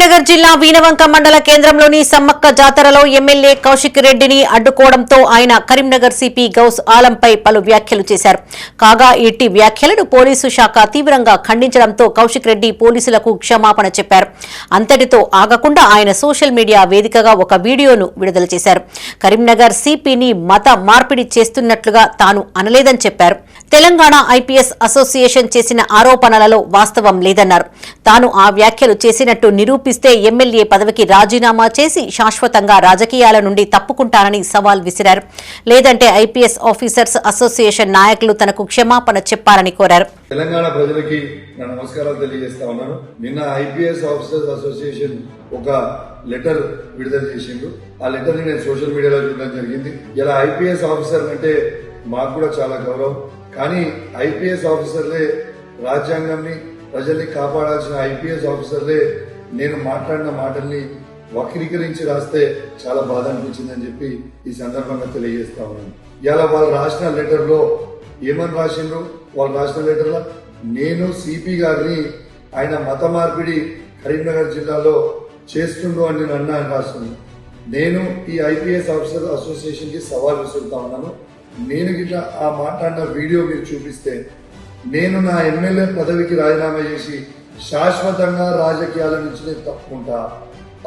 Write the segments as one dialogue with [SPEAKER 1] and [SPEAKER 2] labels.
[SPEAKER 1] కరీంనగర్ జిల్లా వీణవంక మండల కేంద్రంలోని సమ్మక్క జాతరలో ఎమ్మెల్యే కౌశిక్ రెడ్డిని అడ్డుకోవడంతో ఆయన కరీంనగర్ సిపి గౌస్ ఆలంపై పలు వ్యాఖ్యలు చేశారు. కాగా ఇట్టి వ్యాఖ్యలను పోలీసు శాఖ తీవ్రంగా ఖండించడంతో కౌశిక్ రెడ్డి పోలీసులకు క్షమాపణ చెప్పారు. అంతటితో ఆగకుండా ఆయన సోషల్ మీడియా వేదికగా ఒక వీడియోను విడుదల చేశారు. కరీంనగర్ సిపిని మత మార్పిడి చేస్తున్నట్లుగా తాను అనలేదని చెప్పారు. తెలంగాణ ఐపీఎస్ అసోసియేషన్ చేసిన ఆరోపణలలో వాస్తవం లేదన్నారు. తాను ఆ వ్యాఖ్యలు చేసినట్టు నిరూపిస్తే ఎమ్మెల్యే పదవికి రాజీనామా చేసి శాశ్వతంగా రాజకీయాల నుండి తప్పుకుంటానని సవాల్ విసిరారు. లేదంటే ఐపీఎస్ ఆఫీసర్స్ అసోసియేషన్ నాయకులు తనకు క్షమాపణ చెప్పాలని కోరారు.
[SPEAKER 2] తెలంగాణ ప్రజలకి నా నమస్కారాలు తెలియజేస్తా ఉన్నాను. నిన్న ఐపీఎస్ ఆఫీసర్స్ అసోసియేషన్ ఒక లెటర్ విడుదల చేసిండు. ఆ లెటర్ ని నేను సోషల్ మీడియాలో చూడడం జరిగింది. ఇలా ఐపీఎస్ ఆఫీసర్ అంటే మాకు కూడా చాలా గౌరవం. కానీ ఐపీఎస్ ఆఫీసర్లే రాజ్యాంగాన్ని ప్రజల్ని కాపాడాల్సిన ఐపీఎస్ ఆఫీసర్లే నేను మాట్లాడిన మాటల్ని వక్రీకరించి రాస్తే చాలా బాధ అనిపించిందని చెప్పి ఈ సందర్భంగా తెలియజేస్తా ఉన్నాను. ఇలా వాళ్ళు రాసిన లెటర్ లో ఏమని రాసిండ్రు? వాళ్ళు రాసిన లెటర్ లో నేను సిపి గారిని ఆయన మత మార్పిడి కరీంనగర్ జిల్లాలో చేస్తుండ్రు అని నేను అన్నా అని రాస్తున్నాను. నేను ఈ ఐపీఎస్ ఆఫీసర్ అసోసియేషన్ కి సవాల్ విసురుతా ఉన్నాను. నేను గిట్లా ఆ మాట్లాడిన వీడియో మీరు చూపిస్తే నేను నా ఎమ్మెల్యే పదవికి రాజీనామా చేసి శాశ్వతంగా రాజకీయాల నుంచి నేను తప్పుకుంటా.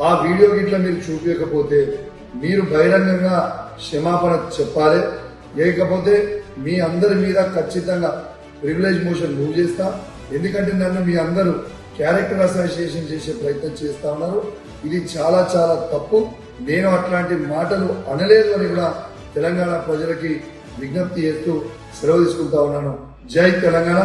[SPEAKER 2] ఆ వీడియో గిట్లా మీరు చూపించకపోతే మీరు బహిరంగంగా క్షమాపణ చెప్పాలి. లేకపోతే మీ అందరి మీద ఖచ్చితంగా ప్రివిలేజ్ మోషన్ మూవ్ చేస్తా. ఎందుకంటే నన్ను మీ అందరూ క్యారెక్టర్ అసోసియేషన్ చేసే ప్రయత్నం చేస్తా ఉన్నారు. ఇది చాలా చాలా తప్పు. నేను అట్లాంటి మాటలు అనలేదు అని కూడా తెలంగాణ ప్రజలకి విజ్ఞప్తి చేస్తూ సెలవు తీసుకుంటా ఉన్నాను. జై తెలంగాణ.